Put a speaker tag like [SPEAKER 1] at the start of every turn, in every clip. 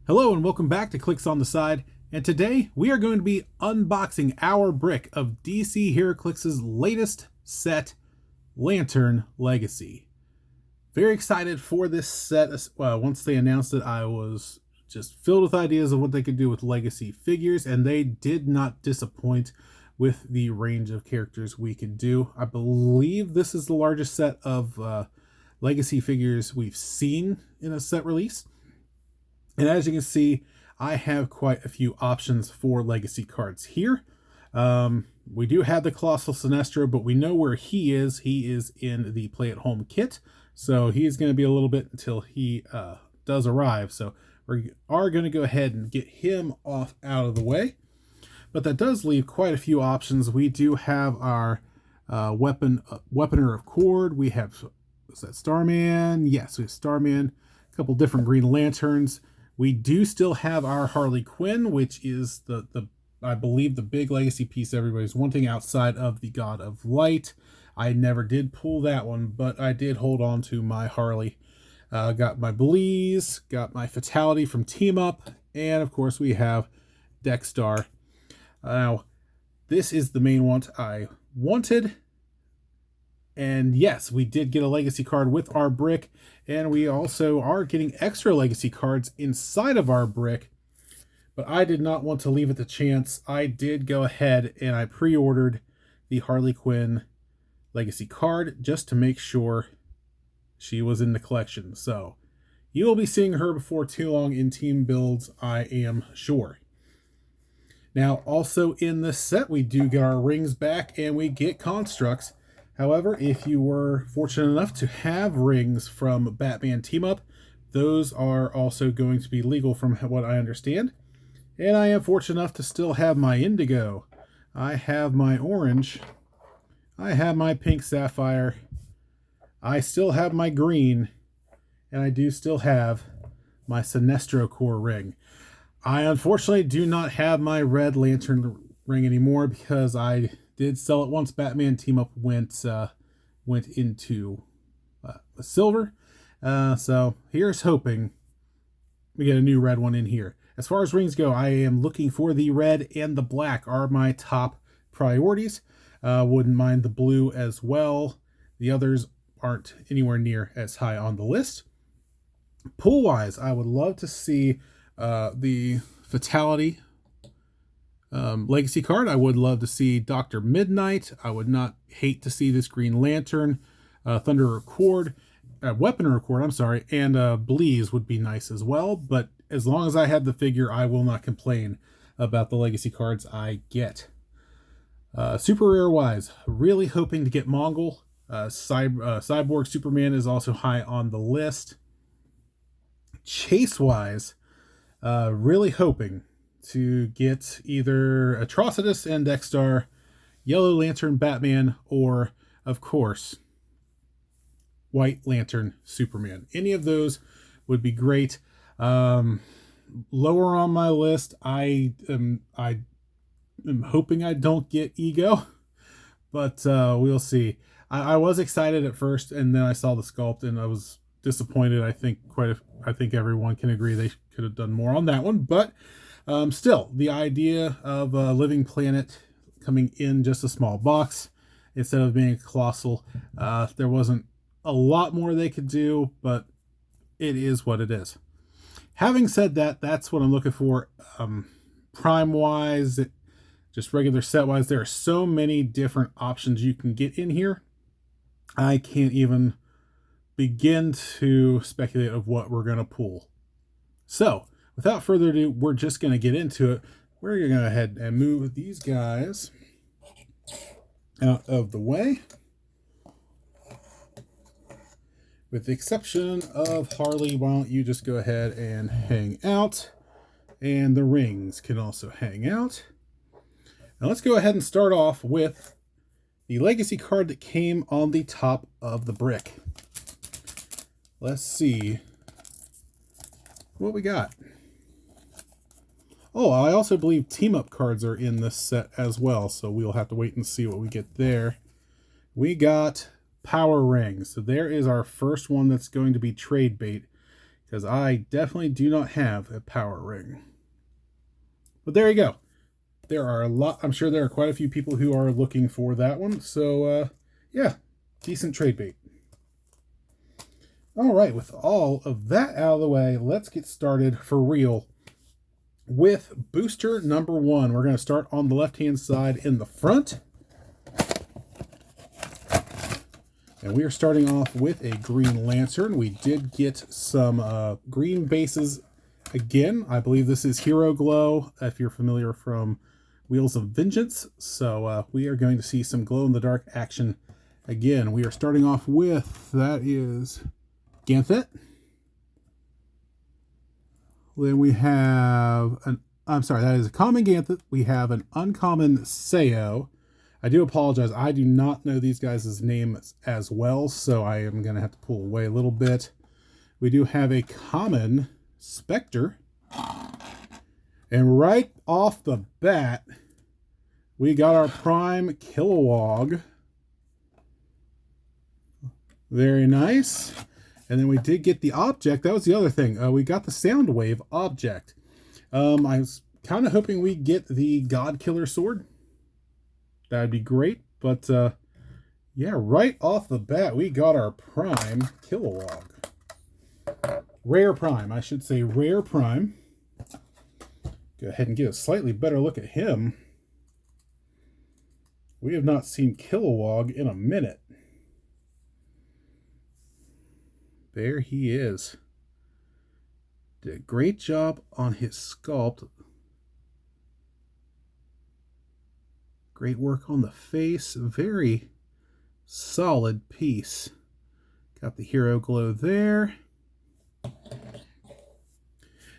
[SPEAKER 1] Hello and welcome back to Clicks on the Side, and today we are going to be unboxing our brick of DC Heroclix's latest set, Lantern Legacy. Very excited for this set. Once they announced it, I was just filled with ideas of what they could do with Legacy figures, and they did not disappoint with the range of characters we could do. I believe this is the largest set of Legacy figures we've seen in a set release. And as you can see, I have quite a few options for Legacy cards here. We do have the Colossal Sinestro, but we know where he is. He is in the Play at Home kit. So he's going to be a little bit until he does arrive. So we are going to go ahead and get him off out of the way. But that does leave quite a few options. We do have our Weaponer of Cord. We have, is that Starman? Yes, we have Starman. A couple different Green Lanterns. We do still have our Harley Quinn, which is the I believe the big Legacy piece everybody's wanting outside of the God of Light. I never did pull that one, but I did hold on to my Harley. Got my Bleeze, got my Fatality from Team Up, and of course we have Dexstar. Now, this is the main one I wanted. And yes, we did get a Legacy card with our brick, and we also are getting extra Legacy cards inside of our brick, but I did not want to leave it to chance. I did go ahead and I pre-ordered the Harley Quinn Legacy card just to make sure she was in the collection. So you will be seeing her before too long in team builds, I am sure. Now, also in this set, we do get our rings back and we get constructs. However, if you were fortunate enough to have rings from Batman Team Up, those are also going to be legal from what I understand. And I am fortunate enough to still have my Indigo. I have my Orange. I have my Pink Sapphire. I still have my Green. And I do still have my Sinestro Core ring. I unfortunately do not have my Red Lantern ring anymore because I did sell it once Batman Team Up went into silver. So here's hoping we get a new red one in here. As far as rings go, I am looking for the red and the black are my top priorities. Wouldn't mind the blue as well. The others aren't anywhere near as high on the list. Pool-wise, I would love to see the Fatality Legacy card. I would love to see Dr. Midnight. I would not hate to see this Green Lantern, Thunder Accord, Weaponer Accord, I'm sorry, and Bleeze would be nice as well. But as long as I have the figure, I will not complain about the Legacy cards I get. Super rare wise, really hoping to get Mongol. Cyborg Superman is also high on the list. Chase wise, really hoping to get either Atrocitus and Dexstar, Yellow Lantern Batman, or, of course, White Lantern Superman. Any of those would be great. Lower on my list, I am hoping I don't get Ego, but we'll see. I was excited at first, and then I saw the sculpt, and I was disappointed. I think everyone can agree they could have done more on that one, but still, the idea of a living planet coming in just a small box instead of being a colossal, there wasn't a lot more they could do, but it is what it is. Having said that, that's what I'm looking for. Prime-wise, just regular set-wise, there are so many different options you can get in here. I can't even begin to speculate of what we're going to pull. So, without further ado, we're just going to get into it. We're going to go ahead and move these guys out of the way. With the exception of Harley, why don't you just go ahead and hang out. And the rings can also hang out. Now let's go ahead and start off with the Legacy card that came on the top of the brick. Let's see what we got. Oh, I also believe Team Up cards are in this set as well, so we'll have to wait and see what we get there. We got Power Rings. So there is our first one that's going to be trade bait, because I definitely do not have a power ring. But there you go. There are a lot. I'm sure there are quite a few people who are looking for that one. So, yeah, decent trade bait. All right, with all of that out of the way, let's get started for real with booster number 1. We're going to start on the left-hand side in the front. And we are starting off with a Green Lantern. We did get some green bases again. I believe this is Hero Glow, if you're familiar from Wheels of Vengeance. So we are going to see some glow-in-the-dark action again. We are starting off with, that is Ganthet. Then we have that is a common Ganthet. We have an uncommon Sayo. I do apologize. I do not know these guys' names as well, so I am going to have to pull away a little bit. We do have a common Spectre. And right off the bat, we got our Prime Kilowog. Very nice. And then we did get the object. That was the other thing. We got the Soundwave object. I was kind of hoping we'd get the God Killer Sword. That'd be great. But, yeah, right off the bat, we got our Prime Kilowog. Rare Prime. I should say Rare Prime. Go ahead and get a slightly better look at him. We have not seen Kilowog in a minute. There he is. Did a great job on his sculpt. Great work on the face. Very solid piece. Got the Hero Glow there.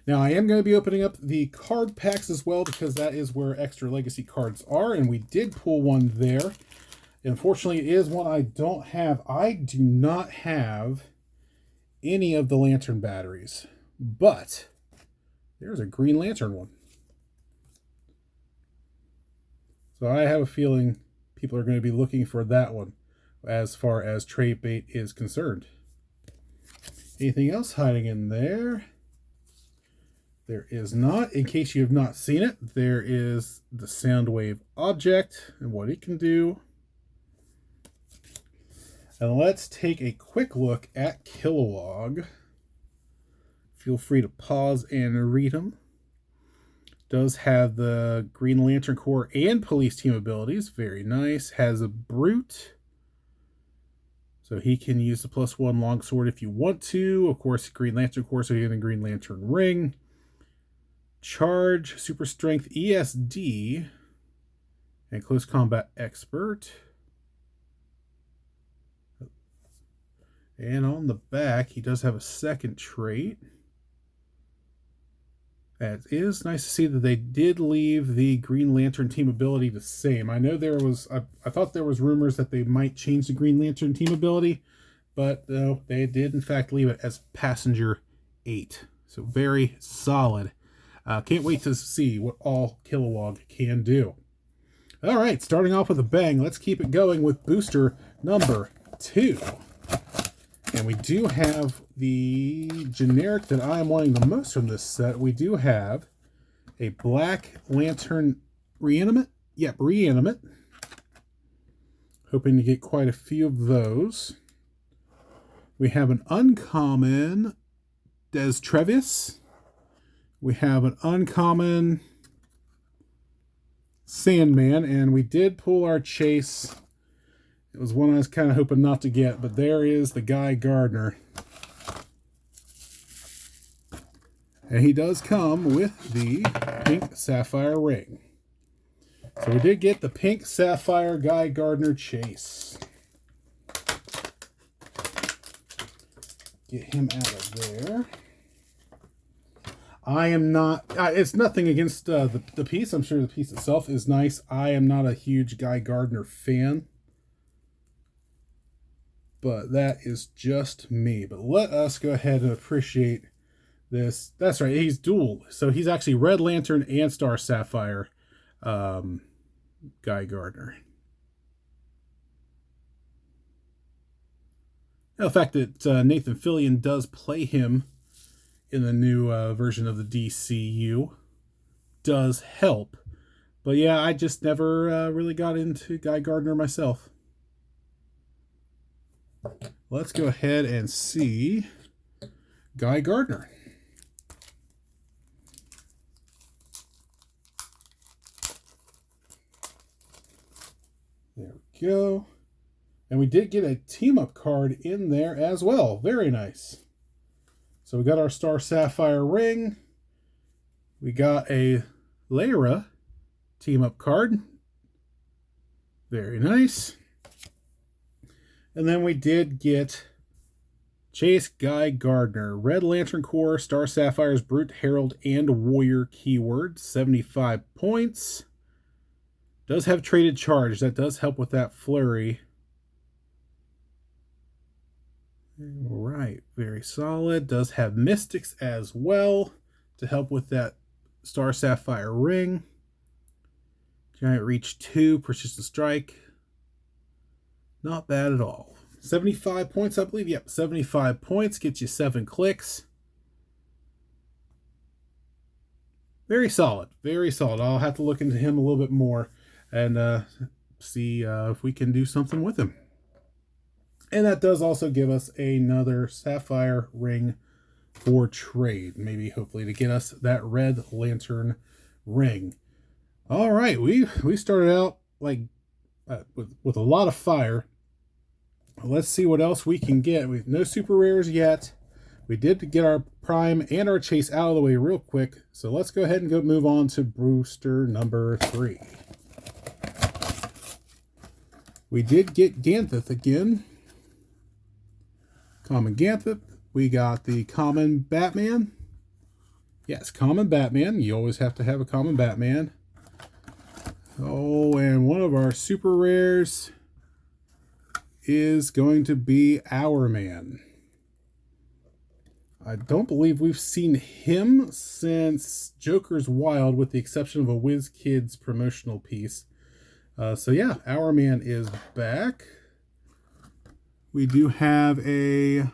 [SPEAKER 1] Now I am going to be opening up the card packs as well, because that is where extra legacy cards are, and we did pull one there. Unfortunately, it is one I don't have. I do not have any of the Lantern batteries, but there's a Green Lantern one. So I have a feeling people are going to be looking for that one as far as trade bait is concerned. Anything else hiding in there? There is not. In case you have not seen it, there is the Soundwave object and what it can do. And let's take a quick look at Kilowog. Feel free to pause and read them. Does have the Green Lantern Corps and Police Team abilities. Very nice. Has a Brute. So he can use the +1 longsword if you want to. Of course, Green Lantern Corps, so you get a Green Lantern ring. Charge, Super Strength, ESD, and Close Combat Expert. And on the back, he does have a second trait. It is nice to see that they did leave the Green Lantern team ability the same. I know there was, I thought there was rumors that they might change the Green Lantern team ability, but no, they did in fact leave it as Passenger 8. So very solid. Can't wait to see what all Kilowog can do. All right, starting off with a bang, let's keep it going with booster number 2. And we do have the generic that I am wanting the most from this set. We do have a Black Lantern Reanimate. Yep, Reanimate. Hoping to get quite a few of those. We have an uncommon Des Trevis. We have an uncommon Sandman, and we did pull our chase. It was one I was kind of hoping not to get, but there is the Guy Gardner. And he does come with the pink sapphire ring. So we did get the pink sapphire Guy Gardner chase. Get him out of there. I am not, it's nothing against the piece. I'm sure the piece itself is nice. I am not a huge Guy Gardner fan. But that is just me. But let us go ahead and appreciate this. That's right, he's dual. So he's actually Red Lantern and Star Sapphire Guy Gardner. Now, the fact that Nathan Fillion does play him in the new version of the DCU does help. But yeah, I just never really got into Guy Gardner myself. Let's go ahead and see Guy Gardner. There we go. And we did get a team-up card in there as well. Very nice. So we got our Star Sapphire ring. We got a Lyra team-up card. Very nice. And then we did get Chase Guy Gardner. Red Lantern Corps, Star Sapphire's Brute, Herald, and Warrior keywords. 75 points. Does have traded charge. That does help with that flurry. All right, very solid. Does have Mystics as well to help with that Star Sapphire ring. Giant Reach 2, Precision Strike. Not bad at all. 75 points, I believe. Yep, 75 points. Gets you 7 clicks. Very solid. Very solid. I'll have to look into him a little bit more and see if we can do something with him. And that does also give us another Sapphire ring for trade. Maybe, hopefully, to get us that Red Lantern ring. All right, we started out like with a lot of fire. Let's see what else we can get. We've no super rares yet. We did get our Prime and our Chase out of the way real quick. So let's go ahead and move on to booster number 3. We did get Gantheth again. Common Gantheth. We got the common Batman. Yes, common Batman. You always have to have a common Batman. Oh, and one of our super rares is going to be Our Man. I don't believe we've seen him since Joker's Wild, with the exception of a WizKids promotional piece. So yeah, Our Man is back. We do have a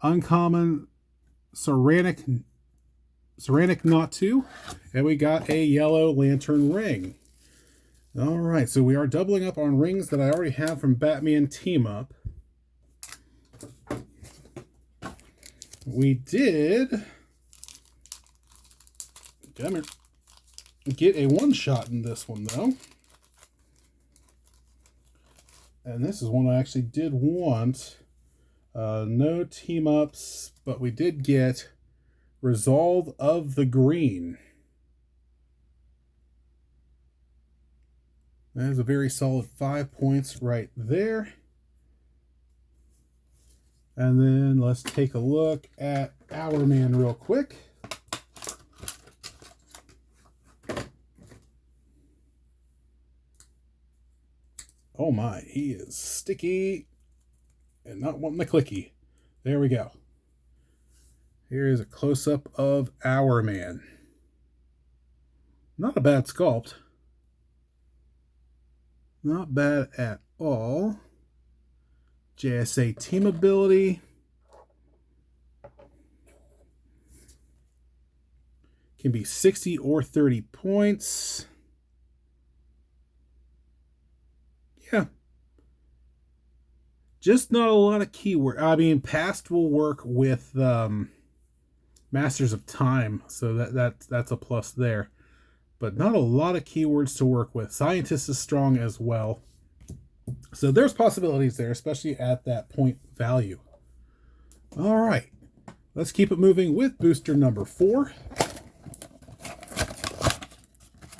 [SPEAKER 1] uncommon Ceramic Natu, and we got a Yellow Lantern ring. All right, so we are doubling up on rings that I already have from Batman Team Up. We did get a one-shot in this one, though. And this is one I actually did want. No team-ups, but we did get Resolve of the Green. That is a very solid 5 points right there. And then let's take a look at Our Man real quick. Oh my, he is sticky and not wanting the clicky. There we go. Here is a close-up of Our Man. Not a bad sculpt. Not bad at all. JSA team ability. Can be 60 or 30 points. Yeah. Just not a lot of keyword. I mean, past will work with Masters of Time, so that's a plus there. But not a lot of keywords to work with. Scientist is strong as well. So there's possibilities there, especially at that point value. All right. Let's keep it moving with booster number 4.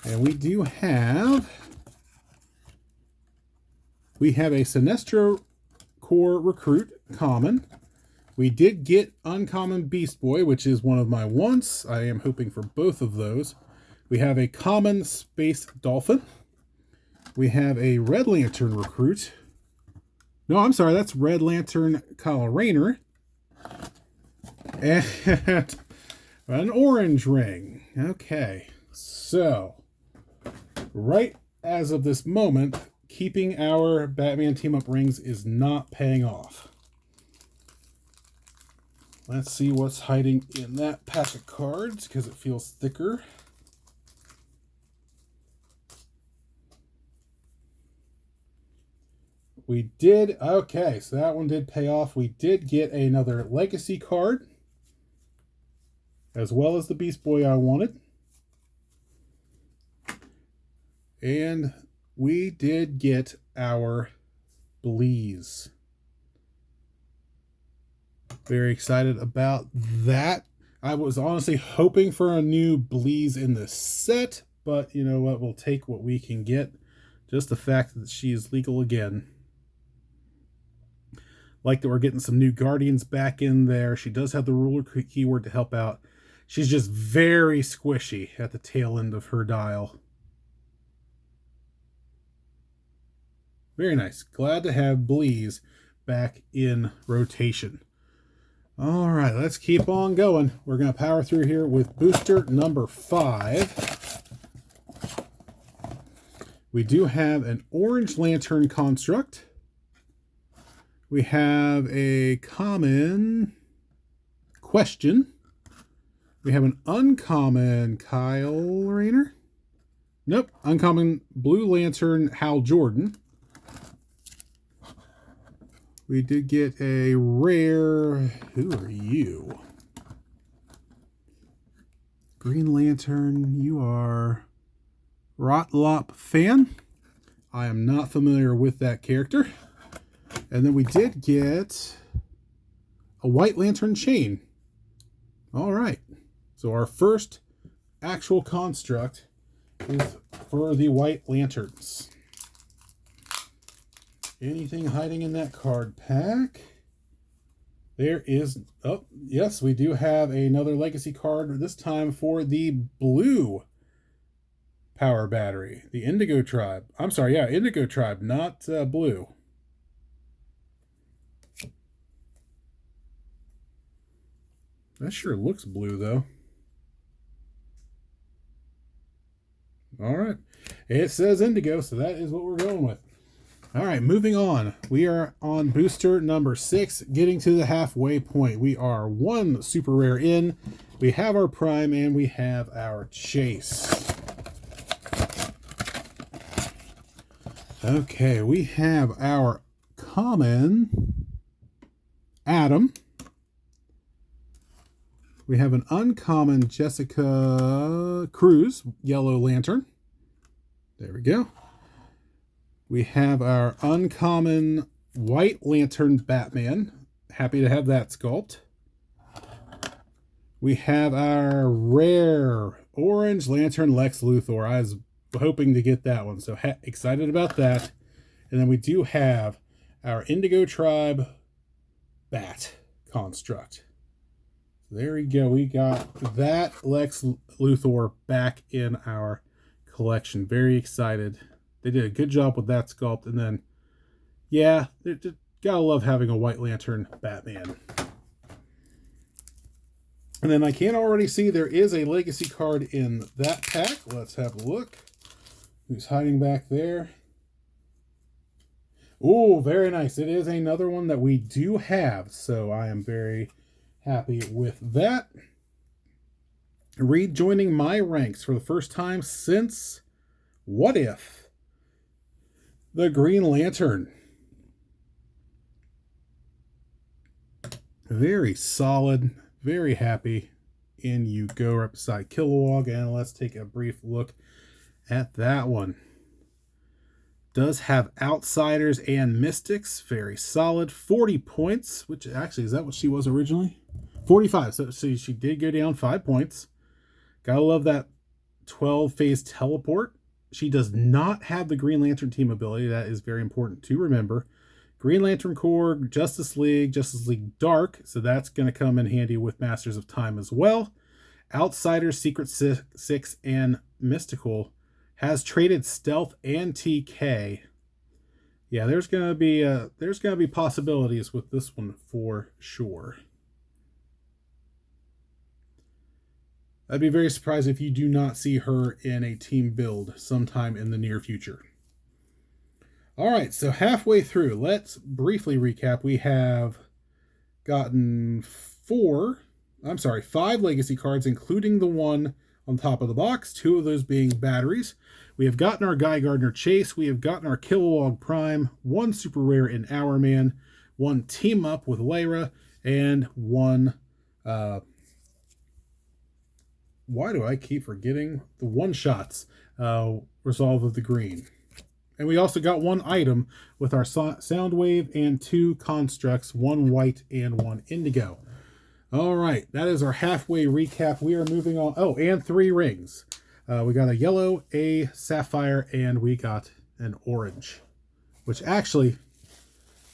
[SPEAKER 1] And we have a Sinestro Corps Recruit common. We did get uncommon Beast Boy, which is one of my wants. I am hoping for both of those. We have a common Space Dolphin. We have a Red Lantern Recruit. No, I'm sorry, that's Red Lantern Kyle Rayner. And an orange ring. Okay, so right as of this moment, keeping our Batman Team Up rings is not paying off. Let's see what's hiding in that pack of cards because it feels thicker. We did, okay, so that one did pay off. We did get another Legacy card, as well as the Beast Boy I wanted. And we did get our Bleeze. Very excited about that. I was honestly hoping for a new Bleeze in this set, but you know what? We'll take what we can get. Just the fact that she is legal again. Like that we're getting some new Guardians back in there. She does have the ruler keyword to help out. She's just very squishy at the tail end of her dial. Very nice. Glad to have Bleeze back in rotation. All right, let's keep on going. We're going to power through here with booster number 5. We do have an Orange Lantern construct. We have a common Question. We have an uncommon Kyle Rayner. Nope, uncommon Blue Lantern Hal Jordan. We did get a rare, who are you? Green Lantern, you are Rotlop fan. I am not familiar with that character. And then we did get a White Lantern chain. All right. So our first actual construct is for the White Lanterns. Anything hiding in that card pack? There is, oh, yes, we do have another Legacy card, this time for the blue power battery, the Indigo Tribe. I'm sorry, yeah, Indigo Tribe, not blue. That sure looks blue, though. All right. It says Indigo, so that is what we're going with. All right, moving on. We are on booster number 6, getting to the halfway point. We are one super rare in. We have our prime and we have our chase. Okay, we have our common Adam. We have an uncommon Jessica Cruz, Yellow Lantern. There we go. We have our uncommon White Lantern Batman. Happy to have that sculpt. We have our rare Orange Lantern Lex Luthor. I was hoping to get that one, so excited about that. And then we do have our Indigo Tribe Bat construct. There we go. We got that Lex Luthor back in our collection. Very excited. They did a good job with that sculpt. And then, yeah, gotta love having a White Lantern Batman. And then I can already see there is a Legacy card in that pack. Let's have a look. Who's hiding back there? Oh, very nice. It is another one that we do have. So I am very happy with that. Rejoining my ranks for the first time since What If? The Green Lantern. Very solid. Very happy. In you go right beside Kilowog. And let's take a brief look at that one. Does have Outsiders and Mystics. Very solid. 40 points. Which actually, is that what she was originally? 45. So she did go down 5 points. Gotta love that 12-phase teleport. She does not have the Green Lantern team ability. That is very important to remember. Green Lantern Corps, Justice League Dark. So that's going to come in handy with Masters of Time as well. Outsiders, Secret Six, and Mystical. Has traded Stealth and TK. Yeah, there's going to be possibilities with this one for sure. I'd be very surprised if you do not see her in a team build sometime in the near future. All right, so halfway through, let's briefly recap. We have gotten 5 legacy cards, including the one on top of the box, 2 of those being batteries. We have gotten our Guy Gardner Chase, we have gotten our Kilowog Prime, 1 super rare in Our Man, 1 team up with Lyra, and 1 why do I keep forgetting the one-shots? Resolve of the Green. And we also got 1 item with our Soundwave and 2 constructs, 1 white and 1 indigo. All right, that is our halfway recap. We are moving on. Oh, and 3 rings. We got a yellow, a sapphire, and we got an orange. Which actually,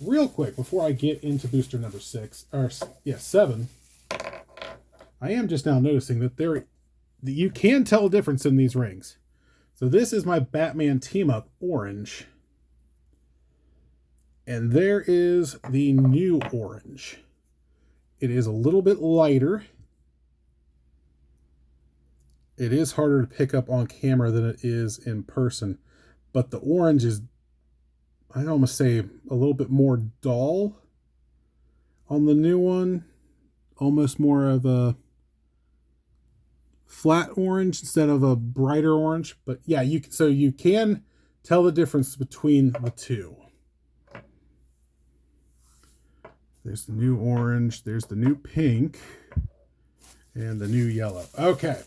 [SPEAKER 1] real quick, before I get into booster number 7, I am just now noticing that you can tell a difference in these rings. So this is my Batman Team Up orange. And there is the new orange. It is a little bit lighter. It is harder to pick up on camera than it is in person. But the orange is, I'd almost say, a little bit more dull on the new one. Almost more of a flat orange instead of a brighter orange. But yeah, so you can tell the difference between the two. There's the new orange, there's the new pink, and the new yellow. Okay.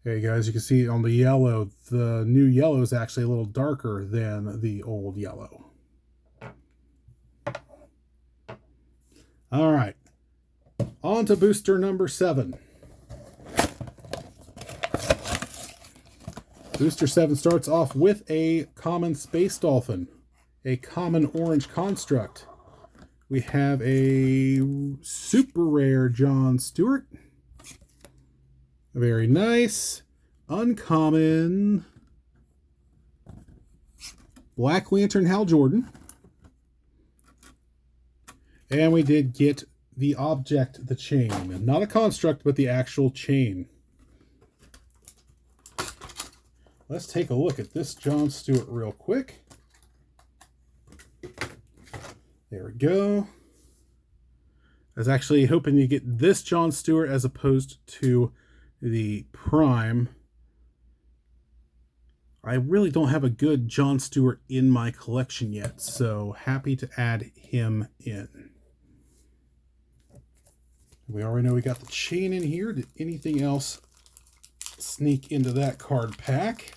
[SPEAKER 1] Hey guys, you can see on the yellow, the new yellow is actually a little darker than the old yellow. All right. On to booster number 7. Booster 7 starts off with a common Space Dolphin, a common orange construct. We have a super rare John Stewart. Very nice. Uncommon Black Lantern Hal Jordan. And we did get the object, the chain. Not a construct, but the actual chain. Let's take a look at this John Stewart real quick. There we go. I was actually hoping to get this John Stewart as opposed to the Prime. I really don't have a good John Stewart in my collection yet, so happy to add him in. We already know we got the chain in here. Did anything else sneak into that card pack?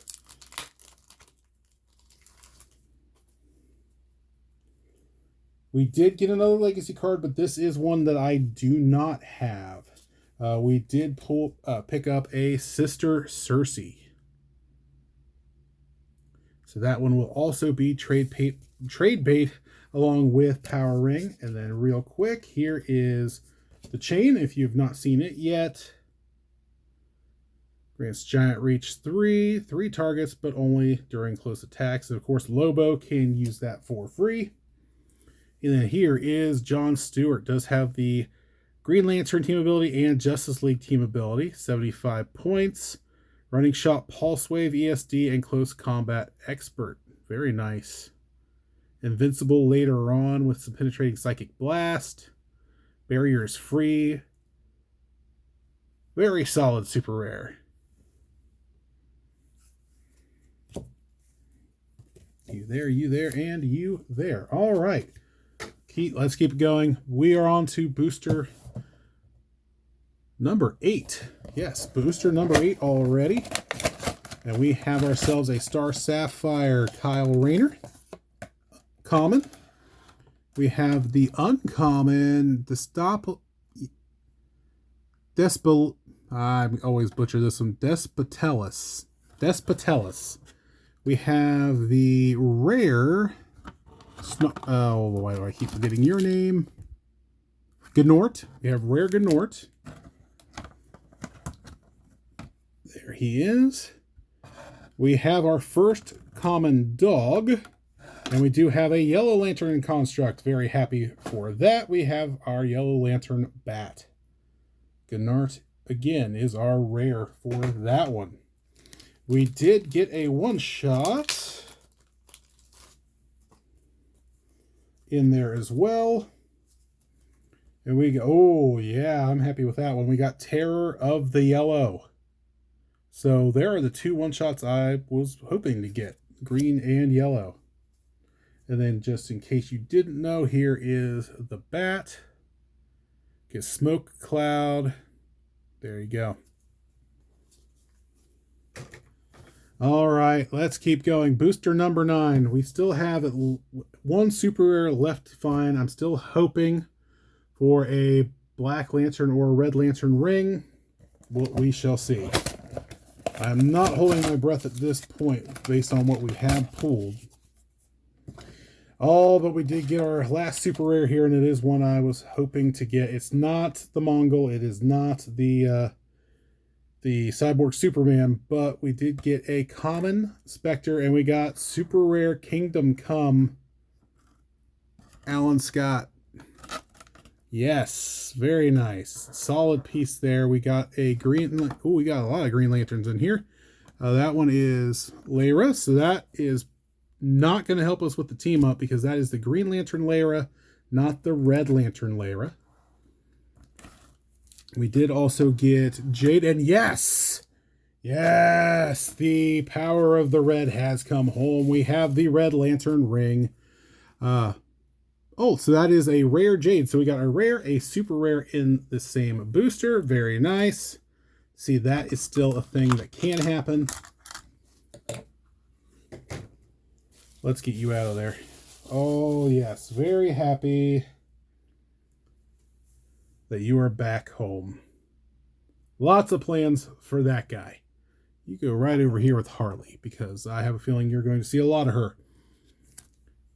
[SPEAKER 1] We did get another legacy card, but this is one that I do not have. We did pick up a Sister Circe. So that one will also be trade bait along with Power Ring. And then real quick, here is the chain if you've not seen it yet. Grants giant reach 3 targets, but only during close attacks. And of course, Lobo can use that for free. And then here is John Stewart. Does have the Green Lantern team ability and Justice League team ability. 75 points. Running Shot, Pulse Wave, ESD, and Close Combat Expert. Very nice. Invincible later on with some penetrating Psychic Blast. Barrier is free. Very solid super rare. You there, and you there. All right. Let's keep it going. We are on to booster number 8. Yes, booster number 8 already. And we have ourselves a Star Sapphire Kyle Rayner. Common. We have the uncommon, I always butcher this one, Despotellus. We have the rare, why do I keep forgetting your name? Gnort. We have rare Gnort. There he is. We have our first common dog. And we do have a Yellow Lantern construct. Very happy for that. We have our Yellow Lantern bat. Gnort, again, is our rare for that one. We did get a one-shot in there as well. And we go, oh yeah, I'm happy with that one. We got Terror of the Yellow. So there are the two one-shots I was hoping to get, green and yellow. And then just in case you didn't know, here is the bat. Get Smoke Cloud. There you go. All right, let's keep going. Booster number 9. We still have one super rare left to find. I'm still hoping for a Black Lantern or a Red Lantern ring. Well, we shall see. I'm not holding my breath at this point based on what we have pulled. Oh, but we did get our last super rare here, and it is one I was hoping to get. It's not the Mongol. It is not the Cyborg Superman, but we did get a common Spectre, and we got super rare Kingdom Come Alan Scott. Yes, very nice. Solid piece there. We got a green... Oh, we got a lot of Green Lanterns in here. That one is Lyra, so that is not going to help us with the team up because that is the Green Lantern Lyra, not the Red Lantern Lyra. We did also get Jade, and yes! Yes! The power of the red has come home. We have the Red Lantern ring. Oh, so that is a rare Jade. So we got a rare, a super rare in the same booster. Very nice. See, that is still a thing that can happen. Let's get you out of there. Oh, yes. Very happy that you are back home. Lots of plans for that guy. You go right over here with Harley because I have a feeling you're going to see a lot of her.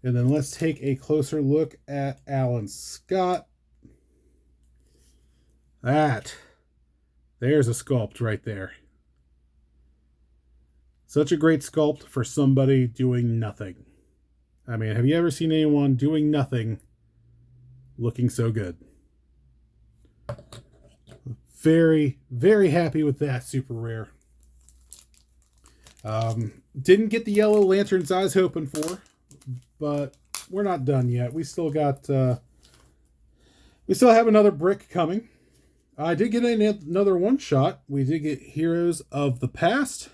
[SPEAKER 1] And then let's take a closer look at Alan Scott. There's a sculpt right there. Such a great sculpt for somebody doing nothing. I mean, have you ever seen anyone doing nothing looking so good? Very, very happy with that super rare. Didn't get the yellow lanterns I was hoping for, but we're not done yet. We still got, we still have another brick coming. I did get another one shot. We did get Heroes of the Past.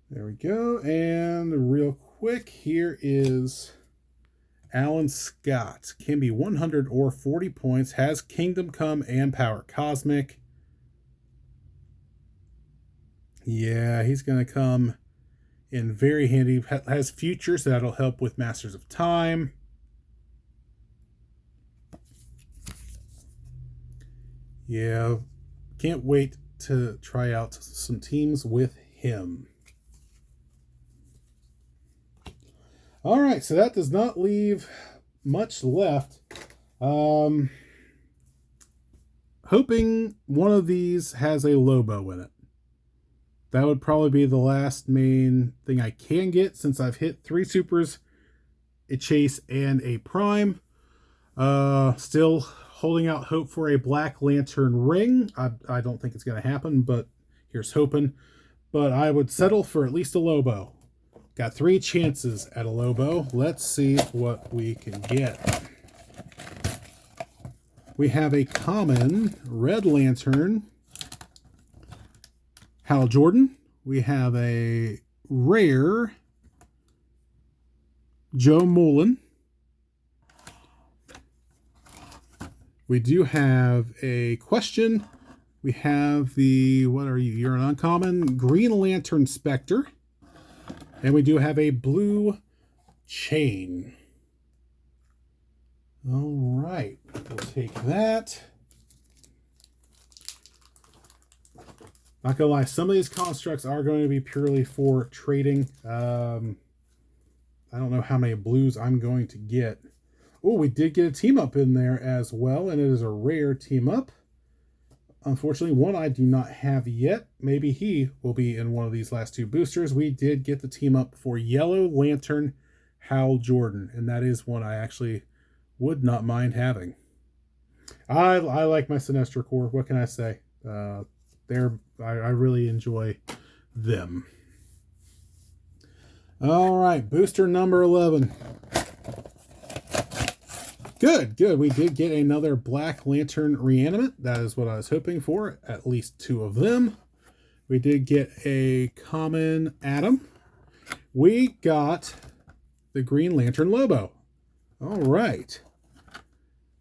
[SPEAKER 1] There we go. And real quick, here is Alan Scott. Can be 100 or 40 points. Has Kingdom Come and Power Cosmic. Yeah, he's going to come in very handy. Has Future, so that'll help with Masters of Time. Yeah, can't wait to try out some teams with him. All right, so that does not leave much left. Hoping one of these has a Lobo in it. That would probably be the last main thing I can get since I've hit 3 supers, a chase, and a prime. Still holding out hope for a Black Lantern ring. I don't think it's going to happen, but here's hoping. But I would settle for at least a Lobo. Got 3 chances at a Lobo. Let's see what we can get. We have a common Red Lantern Hal Jordan. We have a rare Joe Mullen. We do have a question. We have the, what are you? You're an uncommon Green Lantern Spectre. And we do have a blue chain. All right, we'll take that. Not gonna lie, some of these constructs are going to be purely for trading. I don't know how many blues I'm going to get. Oh, we did get a team up in there as well, and it is a rare team up. Unfortunately, one I do not have yet. Maybe he will be in one of these last 2 boosters. We did get the team up for Yellow Lantern Hal Jordan, and that is one I actually would not mind having. I like my Sinestro Corps. What can I say? I really enjoy them. All right, booster number 11. Good, good. We did get another Black Lantern Reanimate. That is what I was hoping for, at least 2 of them. We did get a common Atom. We got the Green Lantern Lobo. All right.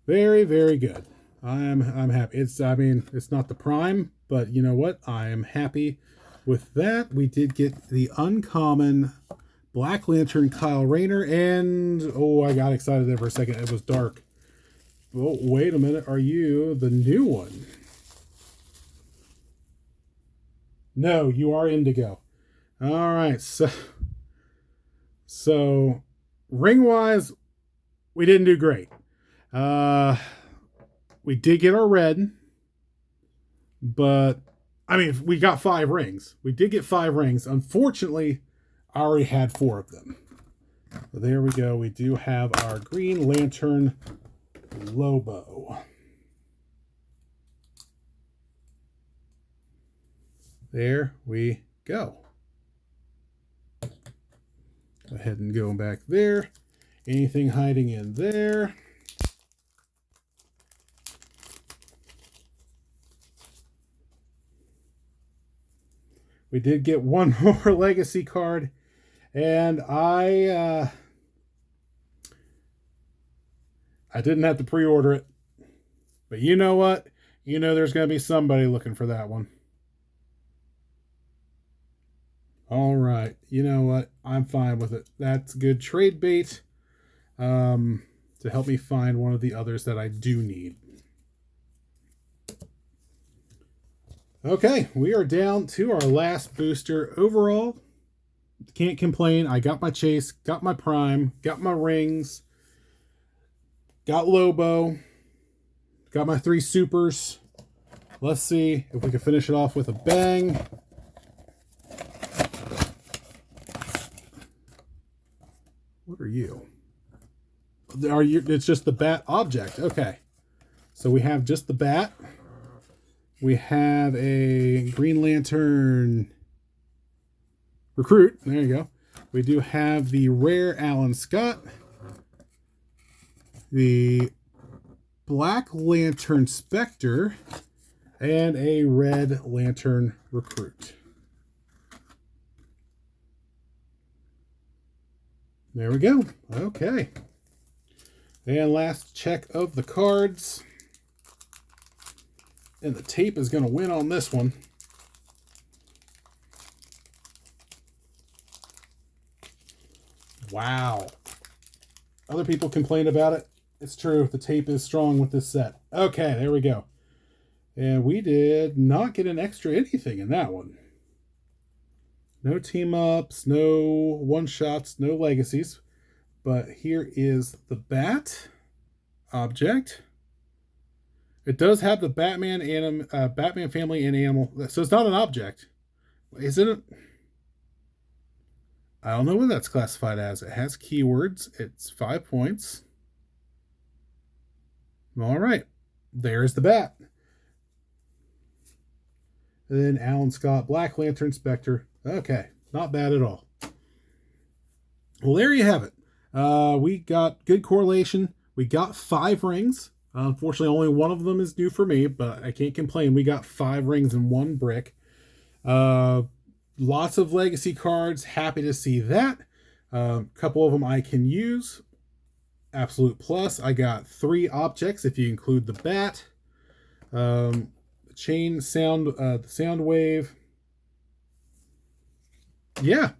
[SPEAKER 1] Very, very good. I'm happy. It's not the prime, but you know what? I am happy with that. We did get the uncommon Black Lantern Kyle Rayner, and oh, I got excited there for a second. It was dark. Oh, wait a minute. Are you the new one? No, you are Indigo. All right. So ring-wise, we didn't do great. We did get our red, but I mean, we got 5 rings. We did get 5 rings. Unfortunately, I already had 4 of them. So there we go. We do have our Green Lantern Lobo. There we go. Go ahead and go back there. Anything hiding in there? We did get one more legacy card, and I didn't have to pre-order it. But you know what? You know there's going to be somebody looking for that one. All right. You know what? I'm fine with it. That's good trade bait to help me find one of the others that I do need. Okay, we are down to our last booster. Overall, can't complain. I got my Chase, got my Prime, got my rings, got Lobo, got my 3 supers. Let's see if we can finish it off with a bang. What are you? It's just the bat object. Okay. So we have just the bat. We have a Green Lantern Recruit. There you go. We do have the rare Alan Scott. The Black Lantern Spectre. And a Red Lantern Recruit. There we go. Okay. And last check of the cards. And the tape is going to win on this one. Wow. Other people complain about it. It's true. The tape is strong with this set. Okay, there we go. And we did not get an extra anything in that one. No team-ups, no one-shots, no legacies. But here is the bat object. It does have the Batman family and animal. So it's not an object. Isn't it? I don't know what that's classified as. It has keywords. It's 5 points. All right. There's the bat. And then Alan Scott, Black Lantern Spectre. Okay. Not bad at all. Well, there you have it. We got good correlation. We got 5 rings. Unfortunately, only one of them is due for me, but I can't complain. We got 5 rings in 1 brick. Lots of legacy cards. Happy to see that. A couple of them I can use. Absolute plus. I got 3 objects if you include the bat. Chain sound, the sound wave. Yeah,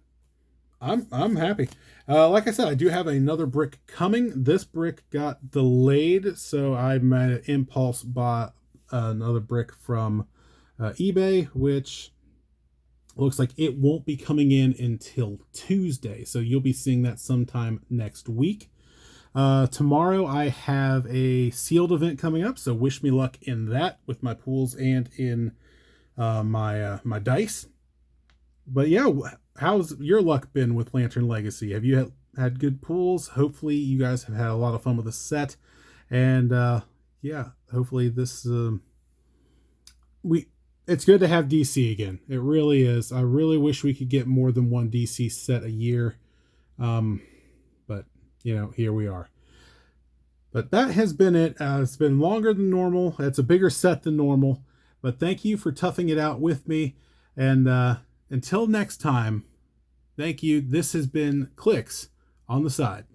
[SPEAKER 1] I'm happy. Like I said, I do have another brick coming. This brick got delayed, so I made an impulse buy another brick from eBay, which looks like it won't be coming in until Tuesday. So you'll be seeing that sometime next week. Tomorrow I have a sealed event coming up, so wish me luck in that with my pools and in my dice. But yeah, how's your luck been with Lantern Legacy? Have you had good pools? Hopefully you guys have had a lot of fun with the set. And yeah, hopefully this it's good to have DC again. It really is. I really wish we could get more than one DC set a year. But, here we are. But that has been it. It's been longer than normal. It's a bigger set than normal. But thank you for toughing it out with me. And until next time, thank you. This has been Clicks on the Side.